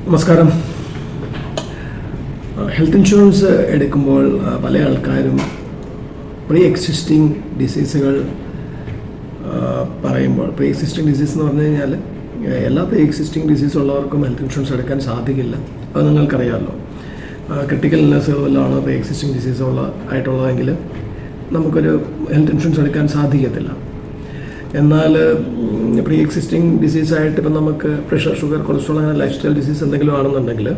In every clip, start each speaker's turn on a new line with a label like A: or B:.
A: നമസ്കാരം. Health insurance എടുക്കുമ്പോൾ പല ആൾക്കാരും പ്രീ എക്സിസ്റ്റിംഗ് ഡിസീസുകൾ പറയുമ്പോൾ, പ്രീ എക്സിസ്റ്റിംഗ് ഡിസീസ് എന്ന് പറഞ്ഞു കഴിഞ്ഞാൽ എല്ലാ പ്രീ എക്സിസ്റ്റിംഗ് ഡിസീസ് ഉള്ളവർക്കും ഹെൽത്ത് ഇൻഷുറൻസ് എടുക്കാൻ സാധിക്കില്ല. അത് നിങ്ങൾക്കറിയാമല്ലോ. ക്രിട്ടിക്കൽ ഇൽനെസ്സുകൾ വല്ലതാണ് പ്രീ എക്സിസ്റ്റിംഗ് ഡിസീസ് ആയിട്ടുള്ളതെങ്കിൽ നമുക്കൊരു ഹെൽത്ത് ഇൻഷുറൻസ് എടുക്കാൻ സാധിക്കത്തില്ല. എന്നാൽ പ്രീ എക്സിസ്റ്റിംഗ് ഡിസീസായിട്ട് ഇപ്പം നമുക്ക് പ്രഷർ, ഷുഗർ, കൊളസ്ട്രോൾ അങ്ങനെ ലൈഫ് സ്റ്റൈൽ ഡിസീസ് എന്തെങ്കിലും ആണെന്നുണ്ടെങ്കിൽ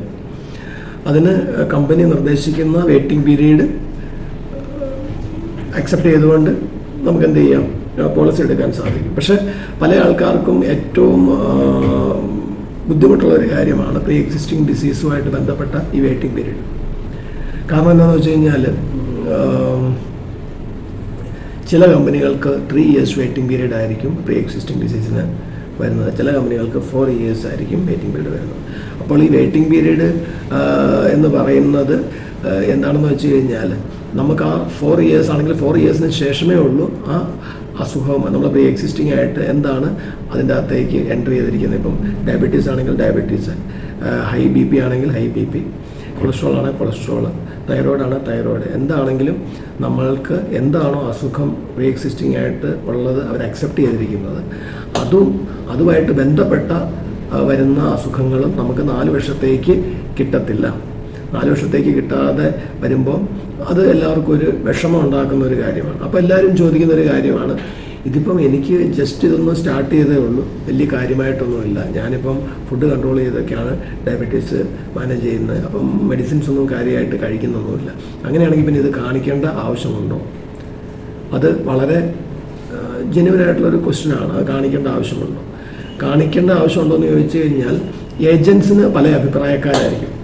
A: അതിന് കമ്പനി നിർദ്ദേശിക്കുന്ന വെയിറ്റിംഗ് പീരീഡ് അക്സെപ്റ്റ് ചെയ്തുകൊണ്ട് നമുക്ക് എന്ത് ചെയ്യാം, പോളിസി എടുക്കാൻ സാധിക്കും. പക്ഷേ പല ആൾക്കാർക്കും ഏറ്റവും ബുദ്ധിമുട്ടുള്ള ഒരു കാര്യമാണ് പ്രീ എക്സിസ്റ്റിംഗ് ഡിസീസുമായിട്ട് ബന്ധപ്പെട്ട ഈ വെയിറ്റിംഗ് പീരീഡ്. കാരണം എന്താണെന്ന് വെച്ച് കഴിഞ്ഞാൽ ചില കമ്പനികൾക്ക് 3 years വെയിറ്റിംഗ് പീരീഡ് ആയിരിക്കും പ്രീ എക്സിസ്റ്റിംഗ് ഡിസീസിന് വരുന്നത്. ചില കമ്പനികൾക്ക് 4 years ആയിരിക്കും വെയിറ്റിംഗ് പീരീഡ് വരുന്നത്. അപ്പോൾ ഈ വെയിറ്റിംഗ് പീരീഡ് എന്ന് പറയുന്നത് എന്താണെന്ന് വെച്ച് കഴിഞ്ഞാൽ നമുക്ക് ആ 4 years ആണെങ്കിൽ 4 yearsന് ശേഷമേ ഉള്ളൂ ആ അസുഖം നമ്മൾ പ്രീ എക്സിസ്റ്റിംഗ് ആയിട്ട് എന്താണ് അതിൻ്റെ അകത്തേക്ക് എൻട്രി ചെയ്തിരിക്കുന്നത്. ഇപ്പം ഡയബറ്റീസ് ആണെങ്കിൽ ഡയബറ്റീസ്, ഹൈ ബി പി ആണെങ്കിൽ ഹൈ ബി പി, കൊളസ്ട്രോൾ ആണെങ്കിൽ കൊളസ്ട്രോൾ, തൈറോയ്ഡ് ആണ് തൈറോയ്ഡ്, എന്താണെങ്കിലും നമ്മൾക്ക് എന്താണോ അസുഖം പ്രീ എക്സിസ്റ്റിംഗ് ആയിട്ട് ഉള്ളത് അവർ അക്സെപ്റ്റ് ചെയ്തിരിക്കുന്നത് അതുമായിട്ട് ബന്ധപ്പെട്ട വരുന്ന അസുഖങ്ങളും നമുക്ക് 4 വർഷത്തേക്ക് കിട്ടത്തില്ല. 4 വർഷത്തേക്ക് കിട്ടാതെ വരുമ്പോൾ അത് എല്ലാവർക്കും ഒരു വിഷമം ഉണ്ടാക്കുന്ന ഒരു കാര്യമാണ്. അപ്പോൾ എല്ലാവരും ചോദിക്കുന്ന ഒരു കാര്യമാണ്, ഇതിപ്പം എനിക്ക് ജസ്റ്റ് ഇതൊന്ന് സ്റ്റാർട്ട് ചെയ്തേ ഉള്ളൂ, വലിയ കാര്യമായിട്ടൊന്നുമില്ല, ഞാനിപ്പം ഫുഡ് കൺട്രോൾ ചെയ്തൊക്കെയാണ് ഡയബറ്റീസ് മാനേജ് ചെയ്യുന്നത്, അപ്പം മെഡിസിൻസ് ഒന്നും കാര്യമായിട്ട് കഴിക്കുന്നൊന്നുമില്ല, അങ്ങനെയാണെങ്കിൽ പിന്നെ ഇത് കാണിക്കേണ്ട ആവശ്യമുണ്ടോ? അത് വളരെ ജെന്യുവനായിട്ടുള്ളൊരു ക്വസ്റ്റ്യനാണ്. അത് കാണിക്കേണ്ട ആവശ്യമുണ്ടോ? കാണിക്കേണ്ട ആവശ്യമുണ്ടോ എന്ന് ചോദിച്ചു കഴിഞ്ഞാൽ ഏജൻസിന് പല അഭിപ്രായക്കാരായിരിക്കും.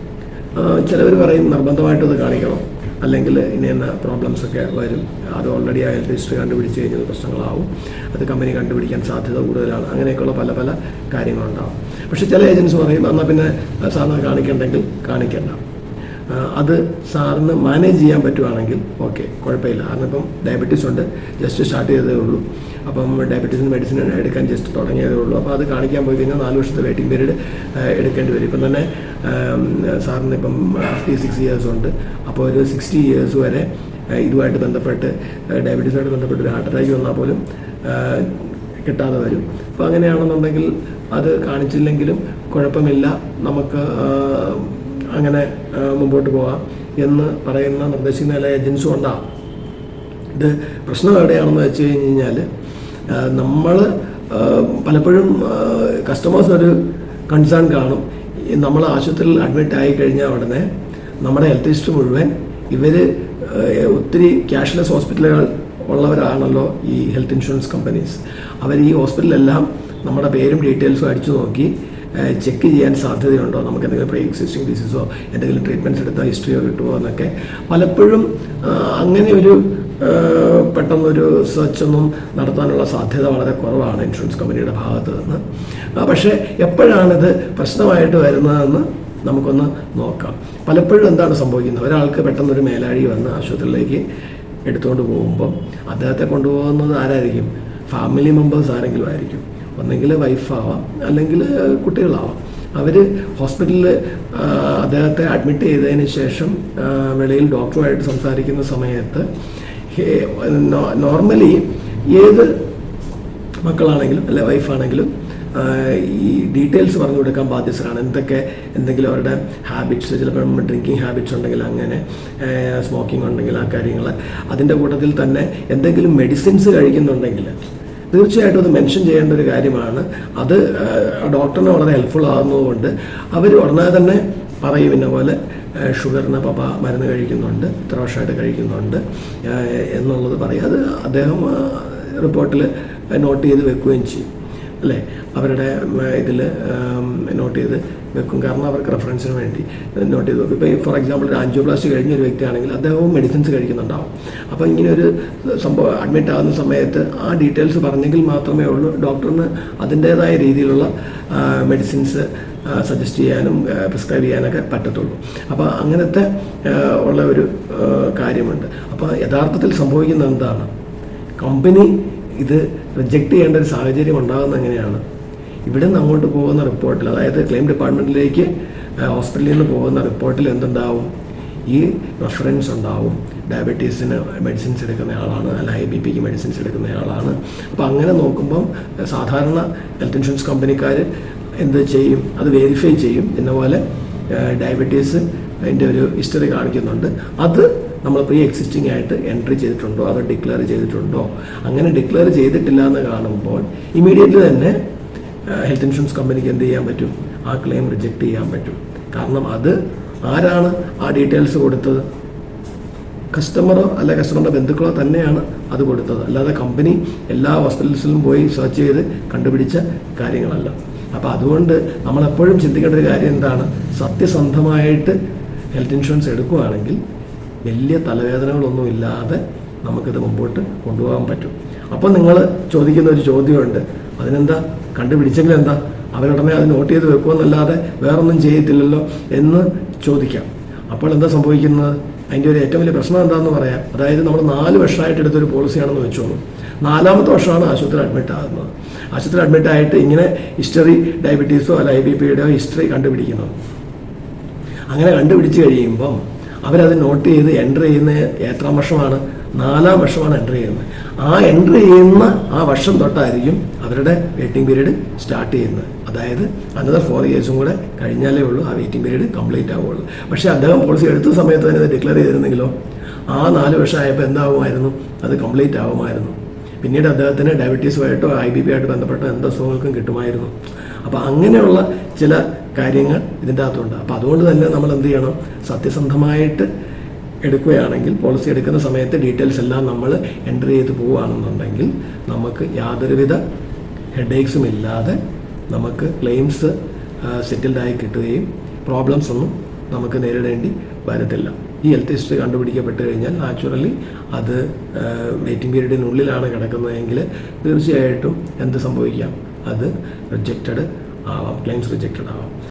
A: ചിലവർ പറയും നിർബന്ധമായിട്ടത് കാണിക്കണം, അല്ലെങ്കിൽ ഇന്ന പ്രോബ്ലംസൊക്കെ വരും, അത് ഓൾറെഡി ആ ഹെൽത്ത് ഹിസ്റ്ററി കണ്ടുപിടിച്ച് കഴിഞ്ഞാൽ പ്രശ്നങ്ങളാവും, അത് കമ്പനി കണ്ടുപിടിക്കാൻ സാധ്യത കൂടുതലാണ്, അങ്ങനെയൊക്കെയുള്ള പല പല കാര്യങ്ങളുണ്ടാവും. പക്ഷേ ചില ഏജൻസ് പറയും എന്നാൽ പിന്നെ സാറിന് കാണിക്കണ്ടെങ്കിൽ കാണിക്കണ്ട, അത് സാറിന് മാനേജ് ചെയ്യാൻ പറ്റുവാണെങ്കിൽ ഓക്കെ, കുഴപ്പമില്ല. കാരണം ഇപ്പം ഡയബറ്റീസ് ഉണ്ട്, ജസ്റ്റ് സ്റ്റാർട്ട് ചെയ്തതേ ഉള്ളൂ, അപ്പം ഡയബറ്റീസിന് മെഡിസിൻ എടുക്കാൻ ജസ്റ്റ് തുടങ്ങിയതേ ഉള്ളൂ, അപ്പോൾ അത് കാണിക്കാൻ പോയി കഴിഞ്ഞാൽ 4 വർഷത്തെ വെയിറ്റിംഗ് പീരീഡ് എടുക്കേണ്ടി വരും. ഇപ്പം തന്നെ സാറിന് ഇപ്പം 56 years ഉണ്ട്, അപ്പോൾ ഒരു 60 years വരെ ഇതുമായിട്ട് ബന്ധപ്പെട്ട് ഡയബറ്റീസുമായിട്ട് ബന്ധപ്പെട്ട് ഒരു ഹാർട്ട് അറ്റാക്ക് വന്നാൽ പോലും കിട്ടാതെ വരും. അപ്പോൾ അങ്ങനെയാണെന്നുണ്ടെങ്കിൽ അത് കാണിച്ചില്ലെങ്കിലും കുഴപ്പമില്ല, നമുക്ക് അങ്ങനെ മുമ്പോട്ട് പോകാം എന്ന് പറയുന്ന നിർദ്ദേശിക്കുന്ന എല്ലാ ഏജൻസും ഉണ്ടാകും. ഇത് പ്രശ്നം എവിടെയാണെന്ന് വെച്ച് കഴിഞ്ഞാൽ നമ്മൾ പലപ്പോഴും കസ്റ്റമേഴ്സിനൊരു കൺസേൺ കാണും. നമ്മൾ ആശുപത്രിയിൽ അഡ്മിറ്റ് ആയി കഴിഞ്ഞാൽ ഉടനെ നമ്മുടെ ഹെൽത്ത് ഹിസ്റ്ററി മുഴുവൻ ഇവർ ഒത്തിരി ക്യാഷ്ലെസ് ഹോസ്പിറ്റലുകൾ ഉള്ളവരാണല്ലോ ഈ ഹെൽത്ത് ഇൻഷുറൻസ് കമ്പനീസ്. അവർ ഈ ഹോസ്പിറ്റലെല്ലാം നമ്മുടെ പേരും ഡീറ്റെയിൽസും അടിച്ചു നോക്കി ചെക്ക് ചെയ്യാൻ സാധ്യതയുണ്ടോ, നമുക്ക് എന്തെങ്കിലും പ്രീ എക്സിസ്റ്റിംഗ് ഡിസീസോ എന്തെങ്കിലും ട്രീറ്റ്മെൻറ്റ്സ് എടുത്താൽ ഹിസ്റ്ററിയോ കിട്ടുമോ എന്നൊക്കെ. പലപ്പോഴും അങ്ങനെ ഒരു പെട്ടെന്നൊരു സെർച്ചൊന്നും നടത്താനുള്ള സാധ്യത വളരെ കുറവാണ് ഇൻഷുറൻസ് കമ്പനിയുടെ ഭാഗത്ത് നിന്ന്. പക്ഷേ എപ്പോഴാണിത് പ്രശ്നമായിട്ട് വരുന്നതെന്ന് നമുക്കൊന്ന് നോക്കാം. പലപ്പോഴും എന്താണ് സംഭവിക്കുന്നത്, ഒരാൾക്ക് പെട്ടെന്നൊരു മേലാഴി വന്ന് ആശുപത്രിയിലേക്ക് എടുത്തുകൊണ്ട് പോകുമ്പം അദ്ദേഹത്തെ കൊണ്ടുപോകുന്നത് ആരായിരിക്കും? ഫാമിലി മെമ്പേഴ്സ് ആരെങ്കിലും ആയിരിക്കും. ഒന്നെങ്കിൽ വൈഫാവാം, അല്ലെങ്കിൽ കുട്ടികളാവാം. അവർ ഹോസ്പിറ്റലിൽ അദ്ദേഹത്തെ അഡ്മിറ്റ് ചെയ്തതിന് ശേഷം വെളിയിൽ ഡോക്ടറുമായിട്ട് സംസാരിക്കുന്ന സമയത്ത് നോർമലി ഏത് മക്കളാണെങ്കിലും അല്ലെ വൈഫാണെങ്കിലും ഈ ഡീറ്റെയിൽസ് പറഞ്ഞു കൊടുക്കാൻ ബാധ്യസ്ഥരാണ്. എന്തെങ്കിലും അവരുടെ ഹാബിറ്റ്സ്, ചിലപ്പോൾ ഡ്രിങ്കിങ് ഹാബിറ്റ്സ് ഉണ്ടെങ്കിൽ അങ്ങനെ, സ്മോക്കിംഗ് ഉണ്ടെങ്കിൽ ആ കാര്യങ്ങൾ, അതിൻ്റെ കൂട്ടത്തിൽ തന്നെ എന്തെങ്കിലും മെഡിസിൻസ് കഴിക്കുന്നുണ്ടെങ്കിൽ തീർച്ചയായിട്ടും അത് മെൻഷൻ ചെയ്യേണ്ട ഒരു കാര്യമാണ്. അത് ഡോക്ടറിന് വളരെ ഹെൽപ്ഫുൾ ആകുന്നതുകൊണ്ട് അവർ ഉടനെ തന്നെ പറയും, ഇന്ന പോലെ ഷുഗറിന് പപ്പ മരുന്ന് കഴിക്കുന്നുണ്ട്, ഇത്ര വർഷമായിട്ട് കഴിക്കുന്നുണ്ട് എന്നുള്ളത് പറയും. അത് അദ്ദേഹം റിപ്പോർട്ടിൽ നോട്ട് ചെയ്ത് വെക്കുകയും ചെയ്യും, അല്ലേ? അവരുടെ ഇതിൽ നോട്ട് ചെയ്ത് വെക്കും, കാരണം അവർക്ക് റെഫറൻസിന് വേണ്ടി നോട്ട് ചെയ്ത് വെക്കും. ഇപ്പോൾ ഫോർ എക്സാമ്പിൾ ഒരു ആൻജിയോപ്ലാസ്റ്റി കഴിഞ്ഞ ഒരു വ്യക്തിയാണെങ്കിൽ അദ്ദേഹവും മെഡിസിൻസ് കഴിക്കുന്നുണ്ടാവും. അപ്പോൾ ഇങ്ങനെയൊരു സംഭവം അഡ്മിറ്റ് ആകുന്ന സമയത്ത് ആ ഡീറ്റെയിൽസ് പറഞ്ഞെങ്കിൽ മാത്രമേ ഉള്ളൂ ഡോക്ടറിന് അതിൻ്റേതായ രീതിയിലുള്ള മെഡിസിൻസ് സജസ്റ്റ് ചെയ്യാനും പ്രിസ്ക്രൈബ് ചെയ്യാനൊക്കെ പറ്റത്തുള്ളൂ. അപ്പോൾ അങ്ങനത്തെ ഉള്ള ഒരു കാര്യമുണ്ട്. അപ്പോൾ യഥാർത്ഥത്തിൽ സംഭവിക്കുന്നത് എന്താണ്, കമ്പനി ഇത് റിജക്റ്റ് ചെയ്യേണ്ട ഒരു സാഹചര്യം ഉണ്ടാകുന്നത് എങ്ങനെയാണ്? ഇവിടെ നിന്ന് അങ്ങോട്ട് പോകുന്ന റിപ്പോർട്ടിൽ, അതായത് ക്ലെയിം ഡിപ്പാർട്ട്മെൻറ്റിലേക്ക് ഹോസ്പിറ്റലിൽ നിന്ന് പോകുന്ന റിപ്പോർട്ടിൽ എന്തുണ്ടാവും? ഈ റെഫറൻസ് ഉണ്ടാവും. ഡയബറ്റീസിന് മെഡിസിൻസ് എടുക്കുന്ന ആളാണ്, അല്ല IBP മെഡിസിൻസ് എടുക്കുന്ന ആളാണ്. അപ്പോൾ അങ്ങനെ നോക്കുമ്പം സാധാരണ ഹെൽത്ത് ഇൻഷുറൻസ് കമ്പനിക്കാർ എന്ത് ചെയ്യും? അത് വെരിഫൈ ചെയ്യും. എന്ന പോലെ ഡയബറ്റീസ് അതിൻ്റെ ഒരു ഹിസ്റ്ററി കാണിക്കുന്നുണ്ട്. അത് നമ്മൾ പ്രീ എക്സിസ്റ്റിംഗ് ആയിട്ട് എൻട്രി ചെയ്തിട്ടുണ്ടോ, അത് ഡിക്ലെയർ ചെയ്തിട്ടുണ്ടോ? അങ്ങനെ ഡിക്ലെയർ ചെയ്തിട്ടില്ല എന്ന് കാണുമ്പോൾ ഇമീഡിയറ്റ്ലി തന്നെ ഹെൽത്ത് ഇൻഷുറൻസ് കമ്പനിക്ക് എന്ത് ചെയ്യാൻ പറ്റും? ആ ക്ലെയിം റിജക്റ്റ് ചെയ്യാൻ പറ്റും. കാരണം അത് ആരാണ് ആ ഡീറ്റെയിൽസ് കൊടുത്തത്? കസ്റ്റമറോ അല്ല കസ്റ്റമറുടെ ബന്ധുക്കളോ തന്നെയാണ് അത് കൊടുത്തത്. അല്ലാതെ കമ്പനി എല്ലാ ഹോസ്പിറ്റൽസിലും പോയി സെർച്ച് ചെയ്ത് കണ്ടുപിടിച്ച കാര്യങ്ങളല്ല. അപ്പോൾ അതുകൊണ്ട് നമ്മളെപ്പോഴും ചിന്തിക്കേണ്ട ഒരു കാര്യം എന്താണ്? സത്യസന്ധമായിട്ട് ഹെൽത്ത് ഇൻഷുറൻസ് എടുക്കുകയാണെങ്കിൽ വലിയ തലവേദനകളൊന്നും ഇല്ലാതെ നമുക്കിത് മുമ്പോട്ട് കൊണ്ടുപോകാൻ പറ്റും. അപ്പോൾ നിങ്ങൾ ചോദിക്കുന്ന ഒരു ചോദ്യമുണ്ട്, അതിനെന്താ കണ്ടുപിടിച്ചെങ്കിൽ എന്താ, അവരുടനെ അത് നോട്ട് ചെയ്ത് വെക്കുമെന്നല്ലാതെ വേറൊന്നും ചെയ്യത്തില്ലല്ലോ എന്ന് ചോദിക്കാം. അപ്പോൾ എന്താ സംഭവിക്കുന്നത്? അതിൻ്റെ ഒരു ഏറ്റവും വലിയ പ്രശ്നം എന്താണെന്ന് പറയാം. അതായത് നമ്മൾ 4 വർഷമായിട്ട് എടുത്തൊരു പോളിസിയാണെന്ന് വെച്ചോളൂ. 4ാമത്തെ വർഷമാണ് ആശുപത്രി അഡ്മിറ്റ് ആകുന്നത്. ആശുപത്രി അഡ്മിറ്റ് ആയിട്ട് ഇങ്ങനെ ഹിസ്റ്ററി, ഡയബറ്റീസോ അല്ല IBPയുടെയോ ഹിസ്റ്ററി കണ്ടുപിടിക്കുന്നത്. അങ്ങനെ കണ്ടുപിടിച്ച് കഴിയുമ്പം അവരത് നോട്ട് ചെയ്ത് എൻ്റർ ചെയ്യുന്ന എത്രാം വർഷമാണ്? 4ാം വർഷമാണ് എൻ്റർ ചെയ്യുന്നത്. ആ എൻ്റർ ചെയ്യുന്ന ആ വർഷം തൊട്ടായിരിക്കും അവരുടെ വെയിറ്റിംഗ് പീരീഡ് സ്റ്റാർട്ട് ചെയ്യുന്നത്. അതായത് അനദർ 4 ഇയേഴ്സും കൂടെ കഴിഞ്ഞാലേ ഉള്ളൂ ആ വെയിറ്റിംഗ് പീരീഡ് കംപ്ലീറ്റ് ആവുകയുള്ളൂ. പക്ഷേ അദ്ദേഹം പോളിസി എടുത്ത സമയത്ത് തന്നെ അത് ഡിക്ലെയർ ചെയ്തിരുന്നെങ്കിലോ ആ 4 വർഷമായപ്പോൾ എന്താവുമായിരുന്നു? അത് കംപ്ലീറ്റ് ആവുമായിരുന്നു. പിന്നീട് അദ്ദേഹത്തിന് ഡയബറ്റീസുമായിട്ടോ IBP ആയിട്ട് ബന്ധപ്പെട്ട എന്ത് അസുഖങ്ങൾക്കും കിട്ടുമായിരുന്നു. അപ്പോൾ അങ്ങനെയുള്ള ചില കാര്യങ്ങൾ ഇതിൻ്റെ അകത്തുണ്ട്. അപ്പോൾ അതുകൊണ്ട് തന്നെ നമ്മൾ എന്ത് ചെയ്യണം? സത്യസന്ധമായിട്ട് എടുക്കുകയാണെങ്കിൽ, പോളിസി എടുക്കുന്ന സമയത്ത് ഡീറ്റെയിൽസ് എല്ലാം നമ്മൾ എൻ്റർ ചെയ്ത് പോവുകയാണെന്നുണ്ടെങ്കിൽ നമുക്ക് യാതൊരുവിധ ഹെഡേക്സും ഇല്ലാതെ നമുക്ക് ക്ലെയിംസ് സെറ്റിൽഡായി കിട്ടുകയും പ്രോബ്ലംസ് ഒന്നും നമുക്ക് നേരിടേണ്ടി വരത്തില്ല. ഈ ഹെൽത്ത് ഹിസ്റ്ററി കണ്ടുപിടിക്കപ്പെട്ട് കഴിഞ്ഞാൽ നാച്ചുറലി അത് വെയിറ്റിംഗ് പീരീഡിനുള്ളിലാണ് കിടക്കുന്നതെങ്കിൽ തീർച്ചയായിട്ടും എന്ത് സംഭവിക്കാം? അത് റിജക്റ്റഡ് ആവാം, ക്ലെയിംസ് റിജക്റ്റഡ് ആവാം.